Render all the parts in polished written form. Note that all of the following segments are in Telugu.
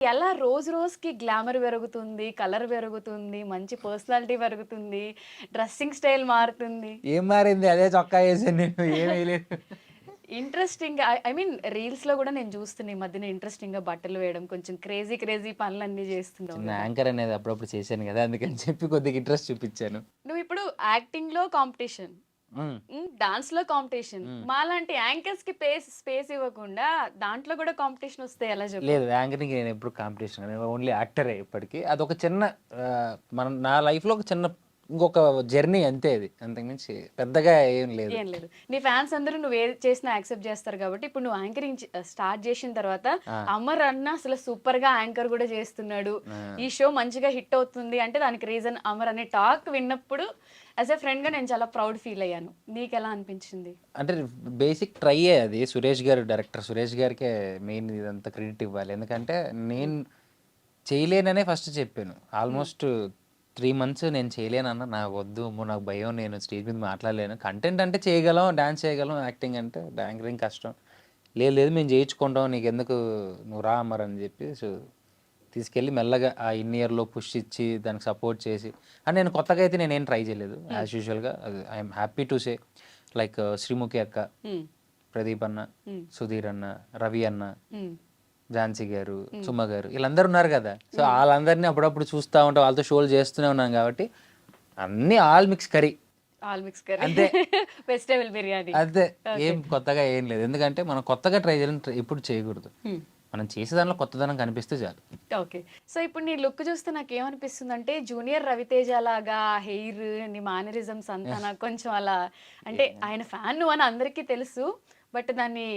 ఎలా రోజు రోజుకి గ్లామర్ పెరుగుతుంది, కలర్ పెరుగుతుంది, మంచి పర్సనాలిటీ పెరుగుతుంది, డ్రెస్సింగ్ స్టైల్ మారుతుంది. ఏం మారింది? అదే చొక్కా వేసాను నేను, ఏం వేయలేదు. ఇంట్రెస్టింగ్‌గా ఐ మీన్ రీల్స్‌లో గూడా నేను చూస్తున్నా ఈ మధ్యన ఇంట్రెస్టింగ్‌గా బట్టలు వేయడం, కొంచెం క్రేజీ క్రేజీ పనులన్నీ చేస్తున్నావు చిన్న గదా! యాంకర్ అనేది అప్పుడప్పుడు చేశాను కదా, అందుకని చెప్పి కొద్దిగా ఇంట్రెస్ట్ చూపించాను. నువ్విప్పుడు యాక్టింగ్‌లో కాంపిటీషన్, హ్మ్. డాన్స్‌లో కాంపిటీషన్. హ్మ్. మాలాంటి యాంకర్స్‌కి స్పేస్ ఇవ్వకుండా దాంట్లో గూడా కాంపిటీషన్ వస్తే ఎలా చెప్పు? లేదు, యాంకరింగ్ నేను ఎప్పుడు కాంపిటీషన్, నేను ఓన్లీ యాక్టరే ఇప్పటికీ. అదొక చిన్న నా లైఫ్లో ఒక చిన్న ఇంకొక జర్నీ అంతే, అది అంతకుమించి పెద్దగా ఏం లేదు. ఏం లేదు. నీ ఫ్యాన్స్ అందరూ నువ్వు ఏది చేసినా యాక్సెప్ట్ చేస్తారు కాబట్టి, ఇప్పుడు నువ్వు యాంకరింగ్ స్టార్ట్ చేసిన తర్వాత ఆ, అమర్ అన్న అసలు సూపర్‌గా యాంకర్ కూడా చేస్తున్నాడు. ఆ. ఈ షో మంచిగా హిట్ అవుతుంది అంటే దానికి రీజన్ అమర్ అనే టాక్ విన్నప్పుడు యాస్ ఎ ఫ్రెండ్‌గా నేను చాలా ప్రౌడ్ ఫీల్ అయ్యాను. నీకెలా అనిపించింది? అంటే బేసిక్ ట్రైయే అది. సురేష్ గారు డైరెక్టర్, సురేష్ గారికే మెయిన్ ఇదంతా క్రెడిట్ ఇవ్వాలి. ఎందుకంటే నేను చేయలేననే ఫస్ట్ చెప్పాను. ఆల్మోస్ట్ 3 months నేను చేయలేనన్నా, నాకు వద్దు, అమ్మో నాకు భయం, నేను స్టేజ్ మీద మాట్లాడలేను. కంటెంట్ అంటే చేయగలం, డాన్స్ చేయగలం, యాక్టింగ్ అంటే యాంకరింగ్ కష్టం. లేదు లేదు మేము చేయించుకుంటాం, నీకెందుకు, నువ్వు రా అమర్ అని చెప్పి తీసుకెళ్ళి మెల్లగా ఆ ఇయర్లో పుష్ ఇచ్చి దానికి సపోర్ట్ చేసి. అండ్ నేను కొత్తగా అయితే నేనేం ట్రై చేయలేదు, యాజ్ యూజువల్గా. I'm happy to say like Sreemukhi అక్క, హ్మ్. ప్రదీప్ అన్న, హ్మ్. సుధీర్ అన్న, రవి అన్న, హ్మ్. ఝాన్సీ గారు, సుమ గారు, వీళ్ళందరూ ఉన్నారు కదా. సో వాళ్ళందరినీ అప్పుడప్పుడు చూస్తూ ఉంటాం, వాళ్ళతో షోలు చేస్తూనే ఉన్నాం కాబట్టి అన్నీ all mix curry all mix curry. అంతే. వెజిటబుల్ బిర్యానీ. అంతే, ఓకే. ఏం కొత్తగా ఏం లేదు. ఎందుకంటే మనం కొత్తగా ట్రై చేయాలని ఎప్పుడు చేయకూడదు. హ్మ్. మనం చేసే దానిలో కొత్తదనం కనిపిస్తే చాలు. ఓకే. సో, ఇప్పుడు నీ లుక్ చూస్తే నాకేమనిపిస్తుందంటే, జూనియర్ రవితేజ లాగా హెయిర్, నీ మేనరిజమ్స్ అంతా నాకు కొంచెం అలా అంటే ఆయన ఫ్యాన్ నువ్వని అందరికీ తెలుసు. బట్ దాన్ని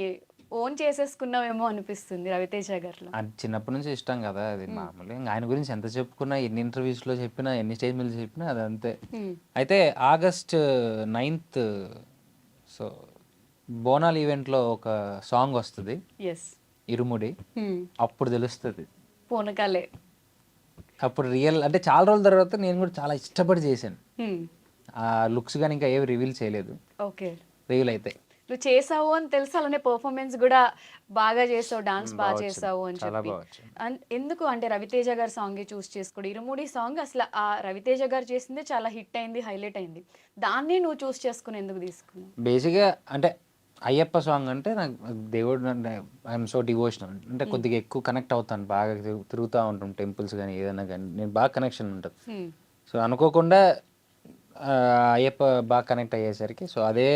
ఓన్ చేసేసుకున్నావేమో అనిపిస్తుంది రవితేజ గారిలో. అది చిన్నప్పటి నుంచి ఇష్టం కదా, అది హ్మ్. మామూలు. ఇంకా ఆయన గురించి ఎంత చెప్పుకున్నా, ఎన్ని ఇంటర్వ్యూస్లో చెప్పినా, ఎన్ని స్టేజ్ మీద చెప్పినా అది అంతే. హ్మ్. అయితే ఆగస్ట్ 9th సో బోనాల్ ఈవెంట్లో ఒక సాంగ్ వస్తుంది, యెస్. ఇరుముడి. హ్మ్. అప్పుడు తెలుస్తుంది. పూనకాలే. అప్పుడు రియల్ అంటే చాలా రోజుల తర్వాత నేను కూడా చాలా ఇష్టపడి చేశాను. హ్మ్. ఆ లుక్స్ కానీ ఇంకా ఏవి రివీల్ చేయలేదు, ఓకే. రివీల్ అయితే నువ్వు చేసావు అని తెలుసు. అలానే పెర్ఫార్మెన్స్ గూడా బాగా చేసావు. డాన్స్ బాగా వచ్చింది, చేసావు అని చాలా చెప్పి. బాగా వచ్చింది. ఎందుకు అంటే రవితేజ గారి సాంగే చూస్ చేసుకోడు. 'ఇరుముడి' సాంగ్ అసలు ఆ రవితేజ గారు చేసిందే చాలా హిట్ అయింది. హైలైట్ అయింది. దాన్నే నువ్వు చూస్ చేసుకొని ఎందుకు తీసుకున్నావు? బేసిక్గా అంటే అయ్యప్ప సాంగ్ అంటే నాకు దేవుడు అంటే ఐఎమ్ సో డివోషనల్, అంటే హ్మ్. కొద్దిగా ఎక్కువ కనెక్ట్ అవుతాను, బాగా తిరుగుతూ ఉంటాం టెంపుల్స్ కానీ ఏదైనా కానీ, నేను బాగా కనెక్షన్ ఉంటుంది. హ్మ్. సో అనుకోకుండా అయ్యప్ప బాగా కనెక్ట్ అయ్యేసరికి, సో అదే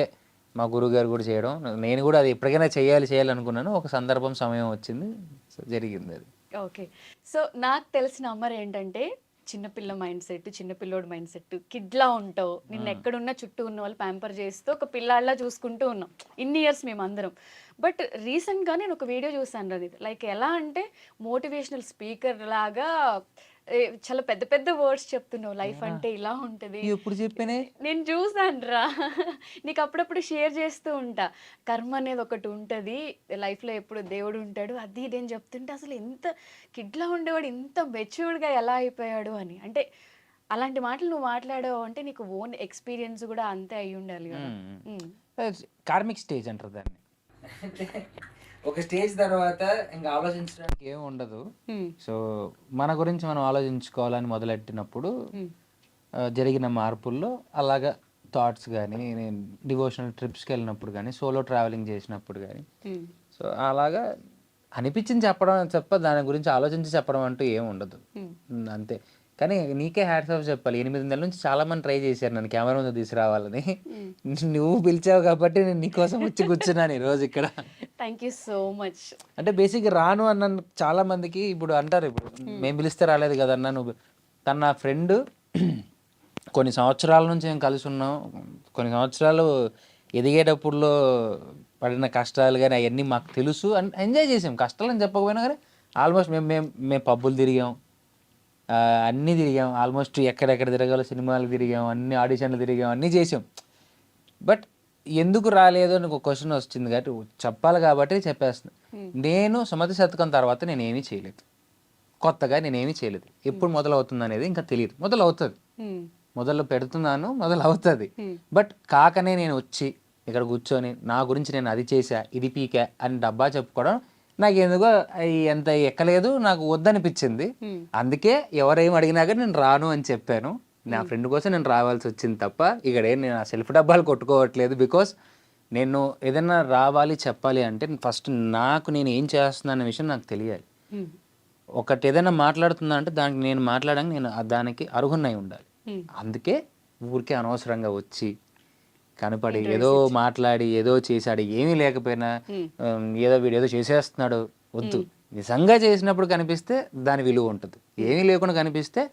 మా గురువుగారు కూడా చేయడం, నేను కూడా అది ఎప్పటికైనా చేయాలనుకున్నాను. ఒక సందర్భం, సమయం వచ్చింది, సో జరిగింది అది. ఓకే. సో, నాకు తెలిసిన అమర్ ఏంటంటే, చిన్నపిల్ల మైండ్ సెట్, చిన్నపిల్లోడి మైండ్ సెట్. కిడ్‌లా ఉంటావు. నిన్నెక్కడున్నా చుట్టూ ఉన్నవాళ్ళు ప్యాంపర్ చేస్తూ ఒక పిల్లాడిలా చూసుకుంటూ ఉన్నాం. ఇన్ని ఇయర్స్ మేమందరం. బట్ రీసెంట్‌గా నేను ఒక వీడియో చూసానురా నీది. లైక్ ఎలా అంటే మోటివేషనల్ స్పీకర్ లాగా చాలా పెద్ద పెద్ద వర్డ్స్ చెప్తున్నావు. లైఫ్ అవునా? అంటే ఇలా ఉంటది. ఎప్పుడు చెప్పానే? నేను చూసానురా. నీకు అప్పుడప్పుడు షేర్ చేస్తూ ఉంటా. కర్మ అనేది ఒకటి ఉంటది. లైఫ్‌లో ఎప్పుడు దేవుడు ఉంటాడు. అది ఇది అని చెప్తుంటే అసలు ఎంత కిడ్‌లా ఉండేవాడు ఇంత మెచ్యూర్డ్‌గా ఎలా అయిపోయాడు అని. అంటే అలాంటి మాటలు నువ్వు మాట్లాడావు అంటే నీకు ఓన్ ఎక్స్‌పీరియన్స్ కూడా అంతే అయ్యుండాలి గదా! హ్మ్. కార్మిక్ స్టేజ్ అంటారు దాన్ని. అంటే ఒక స్టేజ్ తర్వాత ఇంకా ఆలోచించడానికి ఏమి ఉండదు. హ్మ్. సో మన గురించి మనం ఆలోచించుకోవాలని మొదలెట్టినప్పుడు హ్మ్. జరిగిన మార్పుల్లో అలాగా థాట్స్ కానీ, నేను డివోషనల్ ట్రిప్స్కి వెళ్ళినప్పుడు కానీ, సోలో ట్రావెలింగ్ చేసినప్పుడు కానీ, హ్మ్. సో అలాగా అనిపించింది చెప్పడం తప్ప దాని గురించి ఆలోచించి చెప్పడం అంటూ ఏమి ఉండదు. హ్మ్. అంతే. కానీ నీకే హ్యాట్స్ ఆఫ్ చెప్పాలి. 8 నెలల నుంచి చాలామంది ట్రై చేశారు నన్ను కెమెరా ముందు తీసుకురావాలని. హ్మ్. నువ్వు పిలిచావు కాబట్టి నేను నీకోసం వచ్చి కూర్చున్నాను ఈరోజు ఇక్కడ. Thank you so much. అంటే బేసిక్గా రాను అన్న చాలా మందికి ఇప్పుడు అంటారు, ఇప్పుడు మేము పిలిస్తే రాలేదు కదన్నా నువ్వు. తన నా ఫ్రెండ్, కొన్ని సంవత్సరాల నుంచి మేము కలిసి ఉన్నాం. కొన్ని సంవత్సరాలు ఎదిగేటప్పుడులో పడిన కష్టాలు కానీ అవన్నీ మాకు తెలుసు, అండ్ ఎంజాయ్ చేసాం. కష్టాలు అని చెప్పకపోయినా కానీ ఆల్మోస్ట్ మేము మేము మేము పబ్బులు తిరిగాం, అన్నీ తిరిగాం. ఆల్మోస్ట్ ఎక్కడెక్కడ తిరగాలో సినిమాలు తిరిగాం, అన్ని ఆడిషన్లు తిరిగాం, అన్నీ చేసాం. బట్ ఎందుకు రాలేదు అని ఒక క్వశ్చన్ వచ్చింది కాబట్టి చెప్పాలి కాబట్టి చెప్పేస్తుంది. నేను సుమతి శతకం తర్వాత నేనేమీ చేయలేదు, కొత్తగా నేనేమీ చేయలేదు. ఎప్పుడు మొదలవుతుంది అనేది ఇంకా తెలియదు. మొదలవుతుంది, హ్మ్. మొదలు పెడుతున్నాను, మొదలవుతుంది. హ్మ్. బట్ కాకనే నేను వచ్చి ఇక్కడ కూర్చొని నా గురించి నేను అది చేశా, ఇది పీకా అని డబ్బా చెప్పుకోవడం నాకు ఎందుకో ఎంత ఎక్కలేదు, నాకు వద్దనిపించింది. అందుకే ఎవరేం అడిగినా కానీ నేను రాను అని చెప్పాను. నా ఫ్రెండ్ కోసం నేను రావాల్సి వచ్చింది తప్ప ఇక్కడ నేను ఆ సెల్ఫ్ డబ్బాలు కొట్టుకోవట్లేదు. బికాస్ నేను ఏదైనా రావాలి చెప్పాలి అంటే ఫస్ట్ నాకు నేను ఏం చేస్తున్నా అనే విషయం నాకు తెలియాలి. ఒకటి ఏదైనా మాట్లాడుతున్నా అంటే దానికి నేను మాట్లాడడానికి నేను దానికి అర్హున్నై ఉండాలి. అందుకే ఊరికే అనవసరంగా వచ్చి కనపడి ఏదో మాట్లాడి ఏదో చేశాడు, ఏమీ లేకపోయినా ఏదో వీడు ఏదో చేసేస్తున్నాడు వద్దు. నిజంగా చేసినప్పుడు కనిపిస్తే దాని విలువ ఉంటుంది, ఏమీ లేకుండా కనిపిస్తే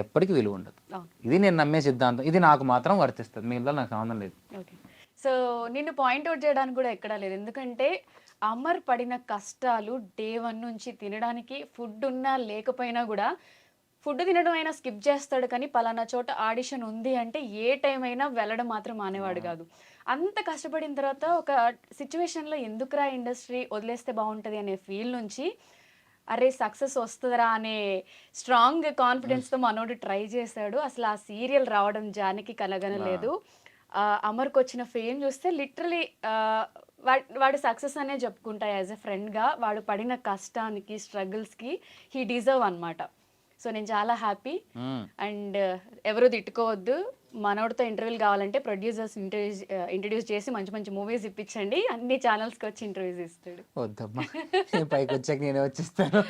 ఎప్పటికీ విలువ ఉండదు. ఇది నేను నమ్మే సిద్ధాంతం. ఇది నాకు మాత్రం వర్తిస్తుంది, మిగతా నాకు సంబంధం లేదు. సో నిన్ను పాయింట్అవుట్ చేయడానికి కూడా ఎక్కడా లేదు, ఎందుకంటే అమర్ పడిన కష్టాలు డే 1 నుంచి తినడానికి ఫుడ్ ఉన్నా లేకపోయినా కూడా ఫుడ్ తినడం అయినా స్కిప్ చేస్తాడు, కానీ పలానా చోట ఆడిషన్ ఉంది అంటే ఏ టైం అయినా వెళ్ళడం మాత్రం మానేవాడు కాదు. అంత కష్టపడిన తర్వాత ఒక సిచ్యువేషన్లో ఎందుకురా ఇండస్ట్రీ వదిలేస్తే బాగుంటుంది అనే ఫీల్ నుంచి అరే సక్సెస్ వస్తుందిరా అనే స్ట్రాంగ్ కాన్ఫిడెన్స్తో మనోడు ట్రై చేశాడు. అసలు ఆ సీరియల్ రావడం జానికి కలగనలేదు. అమర్కి వచ్చిన ఫేమ్ చూస్తే లిటరలీ వాడు సక్సెస్ అనే చెప్పుకుంటా. యాజ్ ఎ ఫ్రెండ్గా వాడు పడిన కష్టానికి స్ట్రగుల్స్కి హీ డిజర్వ్ అనమాట. సో నేను చాలా హ్యాపీ. అండ్ ఎవరు తిట్టుకోవద్దు, మనోడితో ఇంటర్వ్యూలు కావాలంటే ప్రొడ్యూసర్స్ ఇంట్రడ్యూస్ చేసి మంచి మంచి మూవీస్ ఇప్పించండి, అన్ని ఛానల్స్కి వచ్చి ఇంటర్వ్యూస్ ఇస్తాడు. వద్దమ్మా, పైకి వచ్చాక నేనే వచ్చేస్తాను.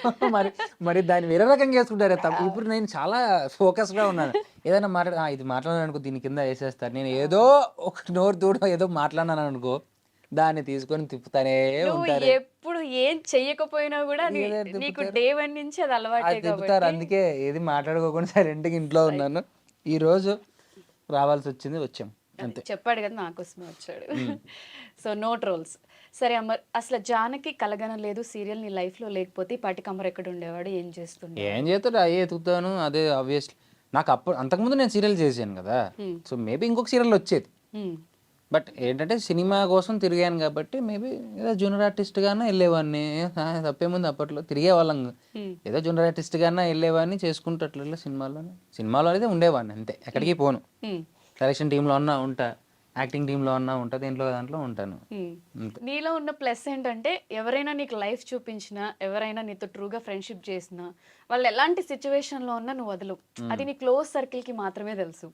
మరి దాన్ని వేరే రకంగా చేసుకుంటారు తప్ప. ఇప్పుడు నేను చాలా ఫోకస్గా ఉన్నాను. ఏదైనా ఇది మాట్లాడాలనుకో దీని కింద వేసేస్తారు. నేను ఏదో ఒక నోరు దూడ ఏదో మాట్లాడినాను అనుకో, దాన్ని తీసుకొని తిప్పుతానే ఉంటారు. ఎప్పుడు ఏం చెయ్యకపోయినా కూడా నీకు డే 1 నుంచి అది అలవాటే తిప్పుతారు. అందుకే ఏది మాట్లాడుకోకుండా సైలెంట్గా ఇంట్లో ఉన్నాను. ఈ రోజు రావాల్సి వచ్చింది, వచ్చాం అంతే. చెప్పాడు కదా నాకోసమే వచ్చాడు. So no trolls. సరే అమర్, అసలు జానకి కలగనలేదు సీరియల్ నీ లైఫ్ లో లేకపోతే పాటికి అమర్ ఎక్కడ ఉండేవాడు, ఏం చేస్తుండే? ఏం చేస్తాడు, అయ్యే ఎతుకుతాను. అదే ఆబ్వియస్లీ నాకు అంతకుముందు నేను సీరియల్ చేశాను కదా, సో మేబీ ఇంకొక సీరియల్ వచ్చేది. బట్ ఏంటంటే సినిమా కోసం తిరిగాను కాబట్టి మేబీ ఏదో జూనియర్ ఆర్టిస్ట్గానే వెళ్ళేవాడిని. తప్పేముంది, అప్పట్లో తిరిగేవాళ్ళం. ఏదో జూనియర్ ఆర్టిస్ట్గానే వెళ్ళేవాడిని, చేసుకుంటూ అట్లా సినిమాలో అయితే ఉండేవాడిని అంతే. ఎక్కడికి పోను. సెలక్షన్ టీంలో ఉన్నా ఉంటా, యాక్టింగ్ టీంలో ఉన్నా ఉంటా, దాంట్లో ఉంటాను. నీలో ఉన్న ప్లస్ ఏంటంటే ఎవరైనా నీకు లైఫ్ చూపించినా, ఎవరైనా నీతో ట్రూగా ఫ్రెండ్షిప్ చేసినా, వాళ్ళు ఎలాంటి సిచ్యువేషన్లో ఉన్నా నువ్వు వదలు. అది నీ క్లోజ్ సర్కిల్కి మాత్రమే తెలుసు.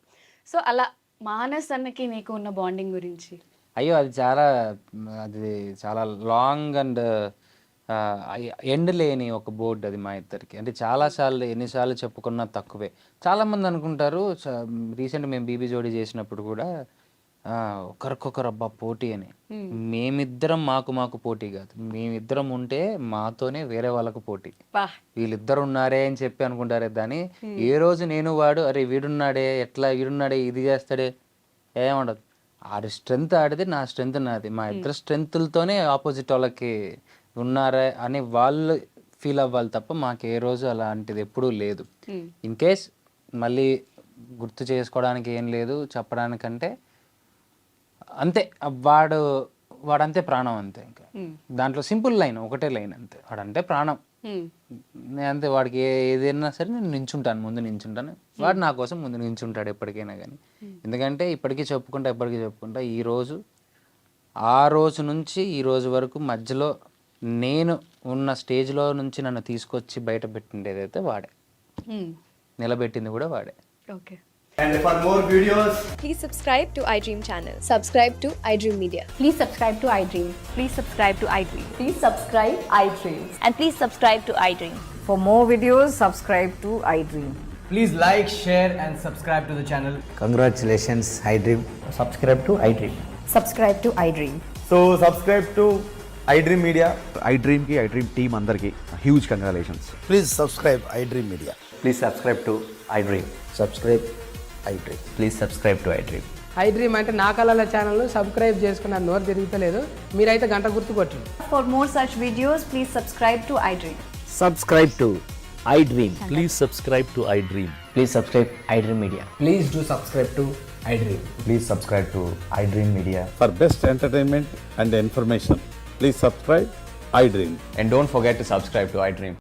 సో అలా మానస్ అన్నకి నీకు ఉన్న బాండింగ్ గురించి? అయ్యో అది చాలా లాంగ్ అండ్ ఎండ్ లేని ఒక బోర్డు అది మా ఇద్దరికి. అంటే చాలాసార్లు ఎన్నిసార్లు చెప్పుకున్నా తక్కువే. చాలామంది అనుకుంటారు, రీసెంట్ మేము బీబీ జోడీ చేసినప్పుడు కూడా ఒకరికొకరు అబ్బా పోటీ అని. మేమిద్దరం మాకు పోటీ కాదు, మేమిద్దరం ఉంటే మాతోనే వేరే వాళ్ళకు పోటీ. వీళ్ళిద్దరు ఉన్నారే అని చెప్పి అనుకుంటారే దాన్ని. ఏ రోజు నేను వాడు అరే వీడున్నాడే, ఎట్లా వీడున్నాడే, ఇది చేస్తాడే, ఏముండదు. ఆడి స్ట్రెంగ్త్ ఆడితే నా స్ట్రెంగ్త్ నాది. మా ఇద్దరు స్ట్రెంగ్త్లతోనే ఆపోజిట్ వాళ్ళకి ఉన్నారా అని వాళ్ళు ఫీల్ అవ్వాలి తప్ప మాకు ఏ రోజు అలాంటిది ఎప్పుడూ లేదు. ఇన్ కేస్ మళ్ళీ గుర్తు చేసుకోవడానికి ఏం లేదు చెప్పడానికంటే, అంతే వాడంతే ప్రాణం అంతే. ఇంకా దాంట్లో సింపుల్ లైన్, ఒకటే లైన్ అంతే, వాడంటే ప్రాణం అంతే. వాడికి ఏదైనా సరే నేను ముందు నించుంటాను. వాడు నా కోసం ముందు నించుంటాడు ఎప్పటికైనా కానీ. ఎందుకంటే ఎప్పటికీ చెప్పుకుంటా ఆ రోజు నుంచి ఈ రోజు వరకు మధ్యలో నేను ఉన్న స్టేజ్లో నుంచి నన్ను తీసుకొచ్చి బయట పెట్టిండేదైతే వాడే, నిలబెట్టింది కూడా వాడే. Okay. And for more videos, please subscribe to iDream channel. Subscribe to iDream Media. Please subscribe to iDream. Please subscribe to iDream. Please subscribe iDream. And please subscribe to iDream. For more videos, subscribe to iDream. please like, share and subscribe to the channel. Congratulations, iDream. Subscribe to iDream. Subscribe to iDream. So subscribe to iDream Media. iDream ki iDream team andarki huge congratulations. Please subscribe iDream Media. Please subscribe to iDream. Subscribe iDream. Please subscribe to iDream. iDream అంటే నా కళల ఛానల్ సబ్స్క్రైబ్ చేసుకున్న నోరు తిరుగుతలేదు, మీరైతే గంట గుర్తు కొట్టండి. For more such videos, please subscribe to iDream. Subscribe to iDream. Please subscribe to iDream. Please subscribe iDream Media. Please do subscribe to iDream. Please subscribe to iDream Media. For best entertainment and information, please subscribe iDream. And don't forget to subscribe to iDream.